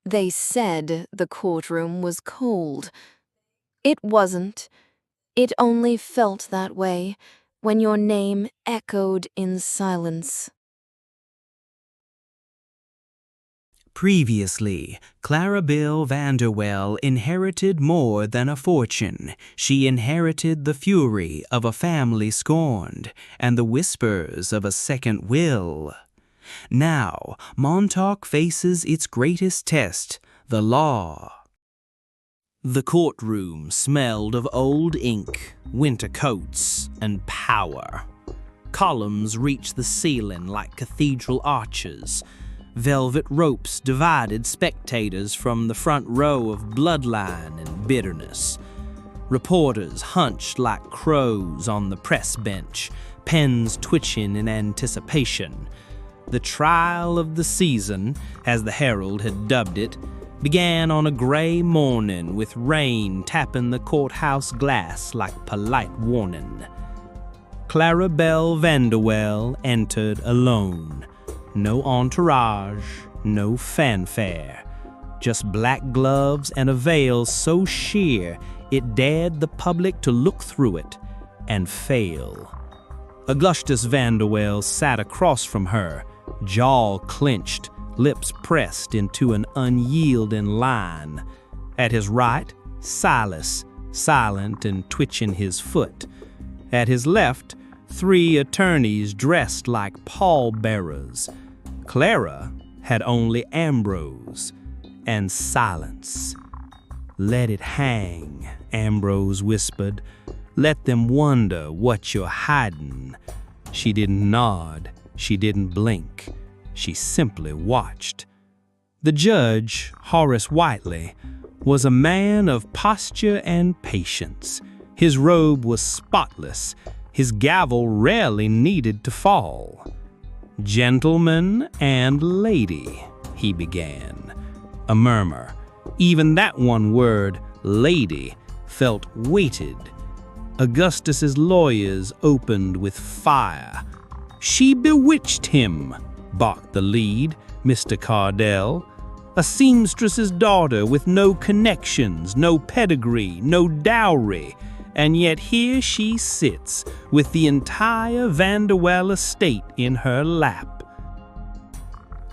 They said the courtroom was cold. It wasn't. It only felt that way when your name echoed in silence. Previously, Clara Belle Vanderwell inherited more than a fortune. She inherited the fury of a family scorned and the whispers of a second will. Now, Montauk faces its greatest test, the law. The courtroom smelled of old ink, winter coats, and power. Columns reached the ceiling like cathedral arches. Velvet ropes divided spectators from the front row of bloodline and bitterness. Reporters hunched like crows on the press bench, pens twitching in anticipation. The trial of the season, as the Herald had dubbed it, began on a gray morning with rain tapping the courthouse glass like polite warning. Clara Belle Vanderwell entered alone. No entourage, no fanfare, just black gloves and a veil so sheer it dared the public to look through it and fail. Augustus Vanderwell sat across from her, jaw clenched, lips pressed into an unyielding line. At his right, Silas, silent and twitching his foot. At his left, 3 attorneys dressed like pallbearers. Clara had only Ambrose and silence. "Let it hang," Ambrose whispered. "Let them wonder what you're hiding." She didn't nod. She didn't blink. She simply watched. The judge, Horace Whiteley, was a man of posture and patience. His robe was spotless. His gavel rarely needed to fall. "Gentleman and lady," he began. A murmur. Even that one word, lady, felt weighted. Augustus's lawyers opened with fire. "She bewitched him," barked the lead, Mr. Cardell. "A seamstress's daughter with no connections, no pedigree, no dowry. And yet here she sits with the entire Vanderwell estate in her lap."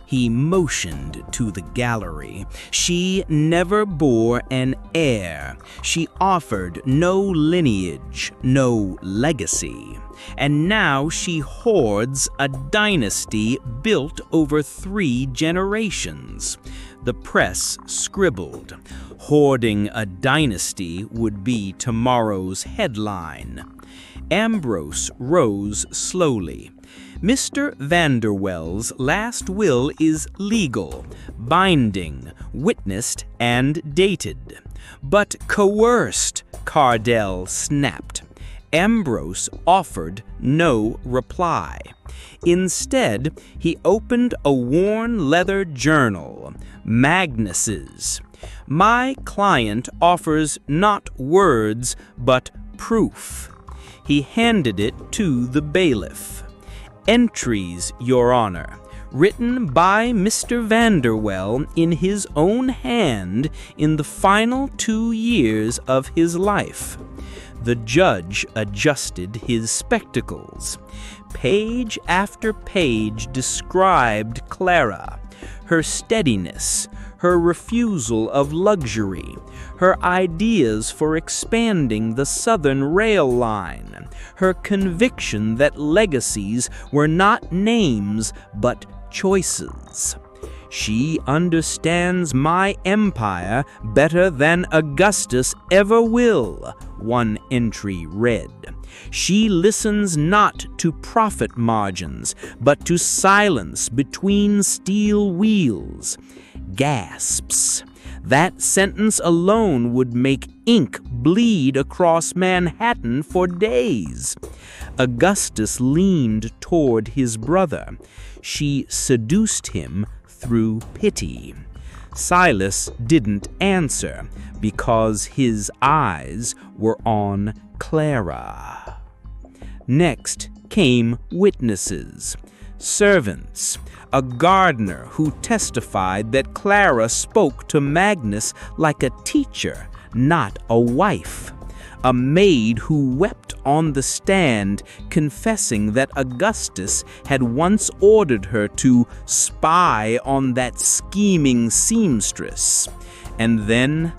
He motioned to the gallery. She never bore an heir. She offered no lineage, no legacy. And now she hoards a dynasty built over 3 generations. The press scribbled. Hoarding a dynasty would be tomorrow's headline. Ambrose rose slowly. "Mr. Vanderwell's last will is legal, binding, witnessed, and dated." "But coerced," Cardell snapped. Ambrose offered no reply. Instead, he opened a worn leather journal, Magnus's. "My client offers not words, but proof." He handed it to the bailiff. "Entries, Your Honor, written by Mr. Vanderwell in his own hand in the final 2 years of his life." The judge adjusted his spectacles. Page after page described Clara, her steadiness, her refusal of luxury, her ideas for expanding the Southern rail line, her conviction that legacies were not names but choices. "She understands my empire better than Augustus ever will," one entry read. "She listens not to profit margins, but to silence between steel wheels." Gasps. That sentence alone would make ink bleed across Manhattan for days. Augustus leaned toward his brother. She seduced him through pity. Silas didn't answer because his eyes were on Clara. Next came witnesses. servants, a gardener who testified that Clara spoke to Magnus like a teacher, not a wife, a maid who wept on the stand, confessing that Augustus had once ordered her to spy on that scheming seamstress, and then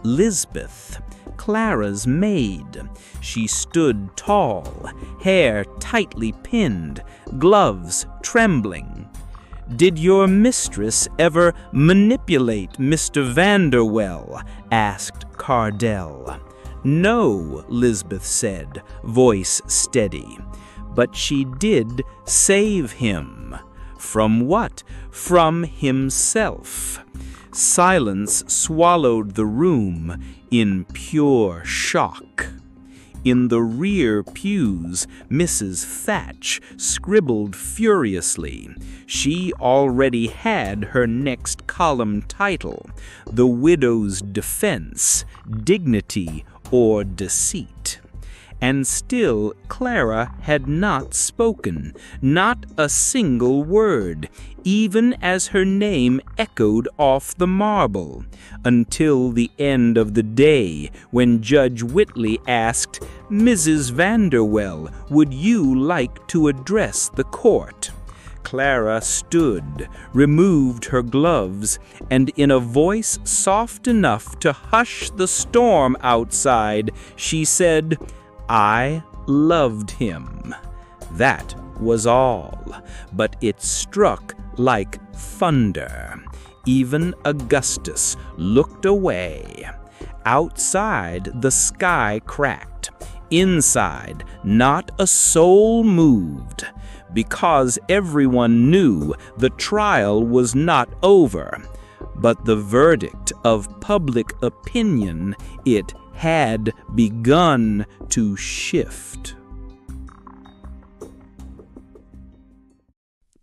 Lisbeth, Clara's maid. She stood tall, hair tightly pinned, gloves trembling. "Did your mistress ever manipulate Mr. Vanderwell?" asked Cardell. "No," Lisbeth said, voice steady. "But she did save him." From what? From himself. Silence swallowed the room in pure shock. In the rear pews, Mrs. Thatch scribbled furiously. She already had her next column title, "The Widow's Defense, Dignity or Deceit." And still Clara had not spoken, not a single word, even as her name echoed off the marble, until the end of the day, when Judge Whitley asked, "Mrs. Vanderwell, would you like to address the court?" Clara stood, removed her gloves, and in a voice soft enough to hush the storm outside, she said, "I loved him." That was all, but it struck like thunder. Even Augustus looked away. Outside, the sky cracked. Inside, not a soul moved, because everyone knew the trial was not over. But the verdict of public opinion, it had begun to shift.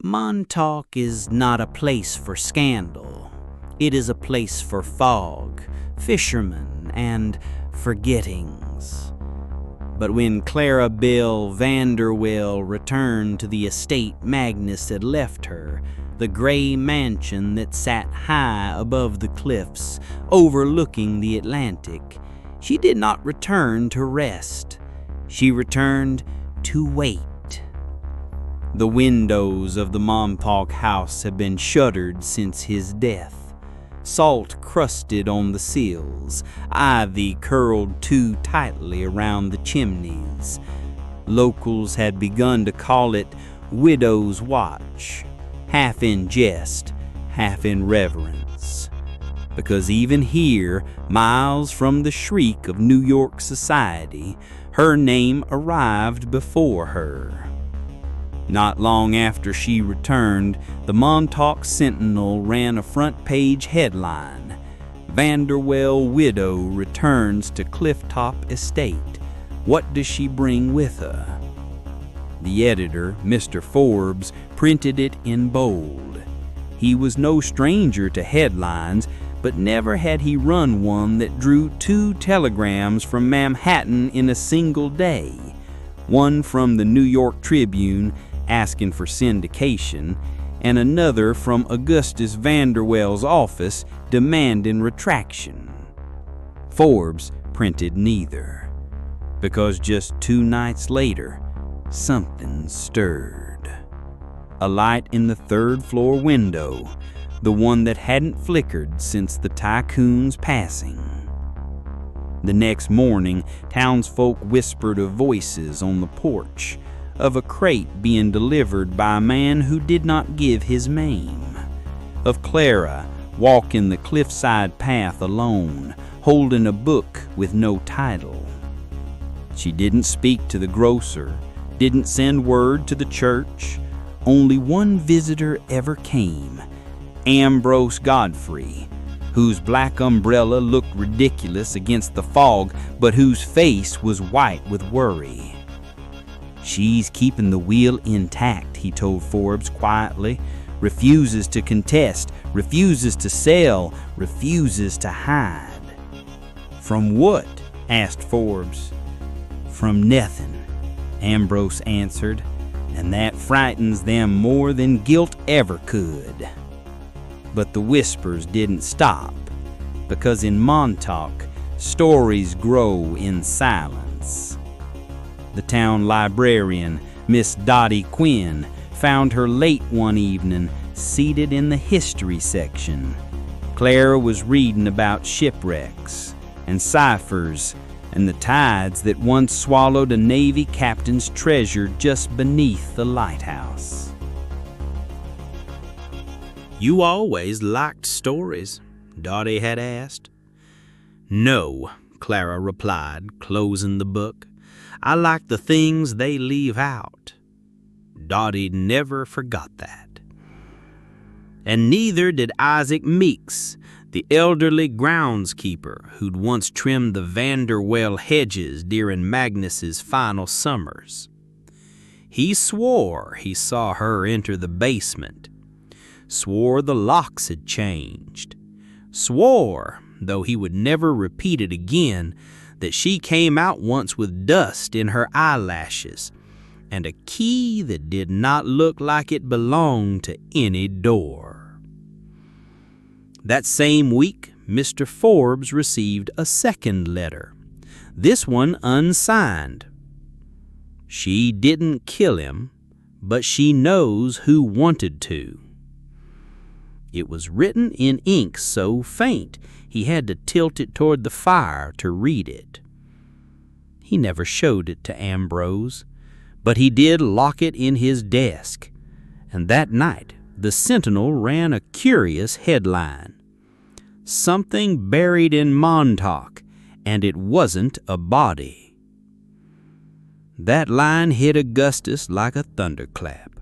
Montauk is not a place for scandal. It is a place for fog, fishermen, and forgettings. But when Clara Belle Vanderwell returned to the estate Magnus had left her, the gray mansion that sat high above the cliffs, overlooking the Atlantic, she did not return to rest. She returned to wait. The windows of the Montauk house had been shuttered since his death. Salt crusted on the sills, ivy curled too tightly around the chimneys. Locals had begun to call it Widow's Watch, half in jest, half in reverence. Because even here, miles from the shriek of New York society, her name arrived before her. Not long after she returned, the Montauk Sentinel ran a front-page headline, "Vanderwell Widow Returns to Clifftop Estate. What does she bring with her?" The editor, Mr. Forbes, printed it in bold. He was no stranger to headlines, but never had he run one that drew 2 telegrams from Manhattan in a single day. One from the New York Tribune asking for syndication, and another from Augustus Vanderwell's office demanding retraction. Forbes printed neither, because just 2 nights later, something stirred. A light in the 3rd floor window, the one that hadn't flickered since the tycoon's passing. The next morning, townsfolk whispered of voices on the porch, of a crate being delivered by a man who did not give his name, of Clara walking the cliffside path alone, holding a book with no title. She didn't speak to the grocer, didn't send word to the church. Only one visitor ever came, Ambrose Godfrey, whose black umbrella looked ridiculous against the fog, but whose face was white with worry. "She's keeping the wheel intact," he told Forbes quietly. "Refuses to contest, refuses to sell, refuses to hide." "From what?" asked Forbes. "From nothing," Ambrose answered. and that frightens them more than guilt ever could. But the whispers didn't stop, because in Montauk, stories grow in silence. The town librarian, Miss Dottie Quinn, found her late one evening, seated in the history section. Clara was reading about shipwrecks and ciphers and the tides that once swallowed a Navy captain's treasure just beneath the lighthouse. "You always liked stories?" Dottie had asked. "No," Clara replied, closing the book. "I like the things they leave out." Dottie never forgot that. And neither did Isaac Meeks, the elderly groundskeeper who'd once trimmed the Vanderwell hedges during Magnus's final summers. He swore he saw her enter the basement, swore the locks had changed, swore, though he would never repeat it again, that she came out once with dust in her eyelashes and a key that did not look like it belonged to any door. That same week, Mr. Forbes received a second letter, this one unsigned. She didn't kill him, but she knows who wanted to. It was written in ink so faint he had to tilt it toward the fire to read it. He never showed it to Ambrose, but he did lock it in his desk, and that night the Sentinel ran a curious headline. "Something buried in Montauk, and it wasn't a body." That line hit Augustus like a thunderclap.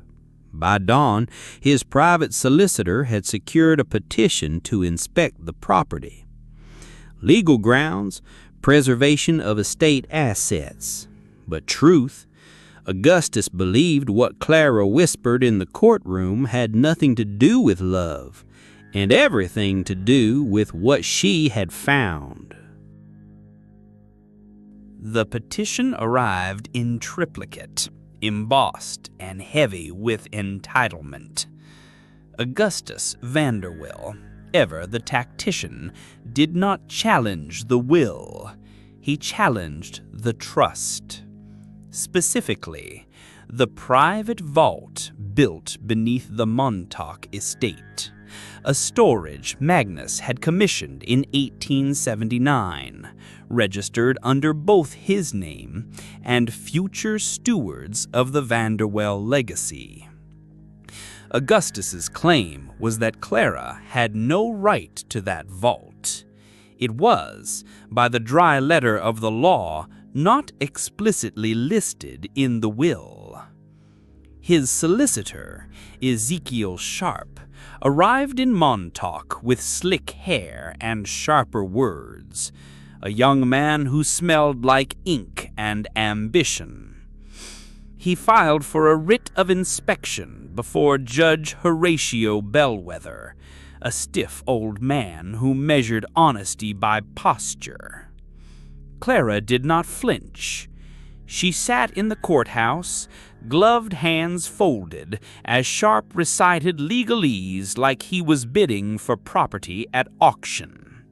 By dawn, his private solicitor had secured a petition to inspect the property. Legal grounds, preservation of estate assets. But truth, Augustus believed what Clara whispered in the courtroom had nothing to do with love, and everything to do with what she had found. The petition arrived in triplicate, embossed and heavy with entitlement. Augustus Vanderwell, ever the tactician, did not challenge the will. He challenged the trust. Specifically, the private vault built beneath the Montauk estate, a storage Magnus had commissioned in 1879, registered under both his name and future stewards of the Vanderwell legacy. Augustus's claim was that Clara had no right to that vault. It was, by the dry letter of the law, not explicitly listed in the will. His solicitor, Ezekiel Sharp, arrived in Montauk with slick hair and sharper words, a young man who smelled like ink and ambition. He filed for a writ of inspection before Judge Horatio Bellwether, a stiff old man who measured honesty by posture. Clara did not flinch. She sat in the courthouse, gloved hands folded, as Sharp recited legalese like he was bidding for property at auction.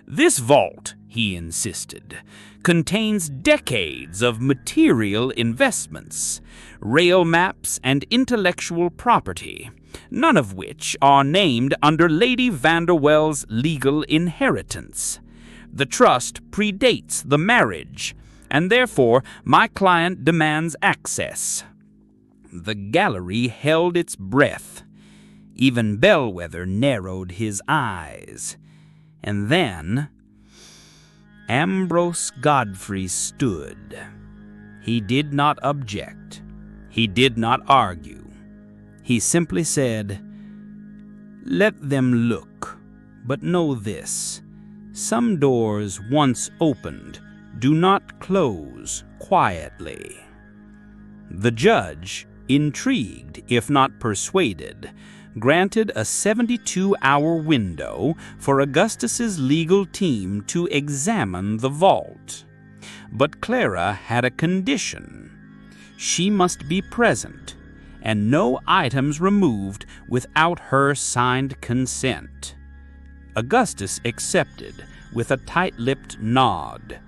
"This vault," he insisted, "contains decades of material investments, rail maps, and intellectual property, none of which are named under Lady Vanderwell's legal inheritance. The trust predates the marriage, and therefore my client demands access." The gallery held its breath. Even Bellwether narrowed his eyes. And then Ambrose Godfrey stood. He did not object. He did not argue. He simply said, "Let them look, but know this. Some doors once opened do not close quietly." The judge, intrigued if not persuaded, granted a 72-hour window for Augustus's legal team to examine the vault. But Clara had a condition. She must be present, and no items removed without her signed consent. Augustus accepted with a tight-lipped nod,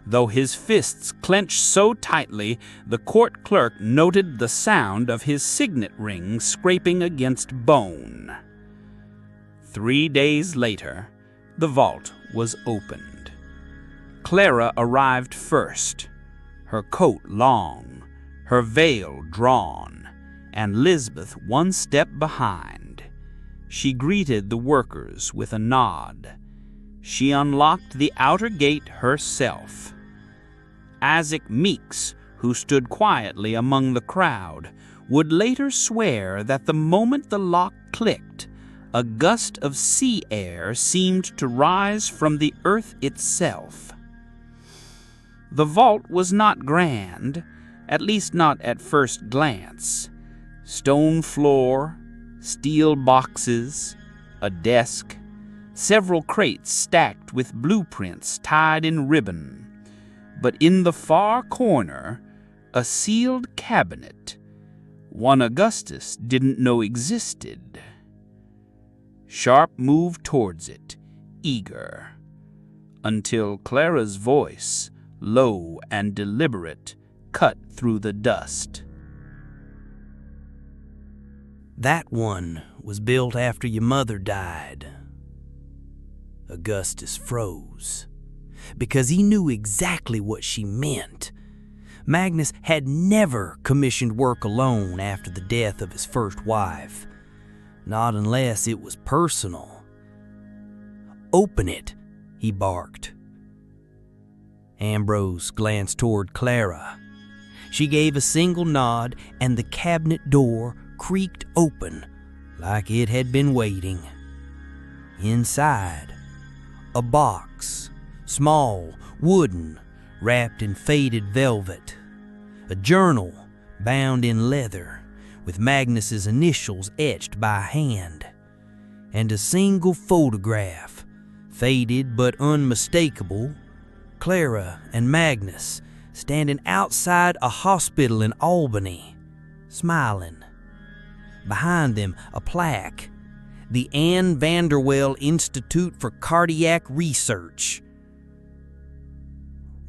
though his fists clenched so tightly the court clerk noted the sound of his signet ring scraping against bone. 3 days later, the vault was opened. Clara arrived first, her coat long, her veil drawn, and Lisbeth 1 step behind. She greeted the workers with a nod. She unlocked the outer gate herself. Isaac Meeks, who stood quietly among the crowd, would later swear that the moment the lock clicked, a gust of sea air seemed to rise from the earth itself. The vault was not grand, at least not at first glance. Stone floor, steel boxes, a desk, several crates stacked with blueprints tied in ribbon. But in the far corner, a sealed cabinet, one Augustus didn't know existed. Sharp moved towards it, eager, until Clara's voice, low and deliberate, cut through the dust. That one was built after your mother died. Augustus froze, because he knew exactly what she meant. Magnus had never commissioned work alone after the death of his first wife, not unless it was personal. "Open it," he barked. Ambrose glanced toward Clara. She gave a single nod, and the cabinet door creaked open like it had been waiting. Inside, a box, small, wooden, wrapped in faded velvet, a journal bound in leather with Magnus's initials etched by hand, and a single photograph, faded but unmistakable, Clara and Magnus standing outside a hospital in Albany, smiling. Behind them, a plaque, the Anne Vanderwell Institute for Cardiac Research.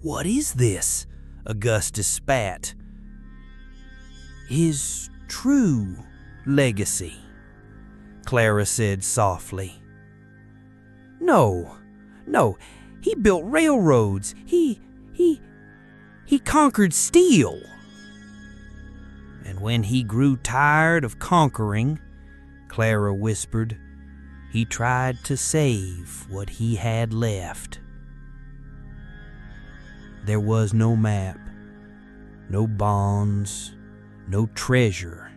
"What is this?" Augustus spat. "His true legacy," Clara said softly. No, he built railroads. He conquered steel. And when he grew tired of conquering, Clara whispered, he tried to save what he had left. There was no map, no bonds, no treasure,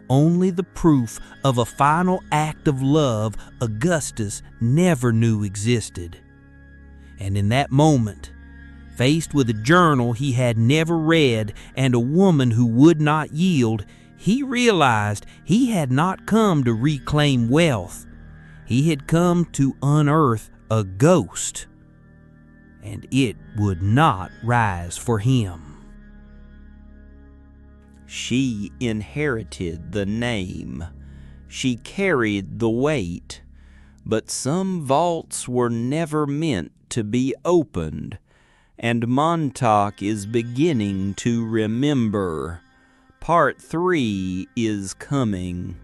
only the proof of a final act of love Augustus never knew existed. And in that moment, faced with a journal he had never read and a woman who would not yield, he realized he had not come to reclaim wealth. He had come to unearth a ghost, and it would not rise for him. She inherited the name. She carried the weight. But some vaults were never meant to be opened, and Montauk is beginning to remember. Part 3 is coming.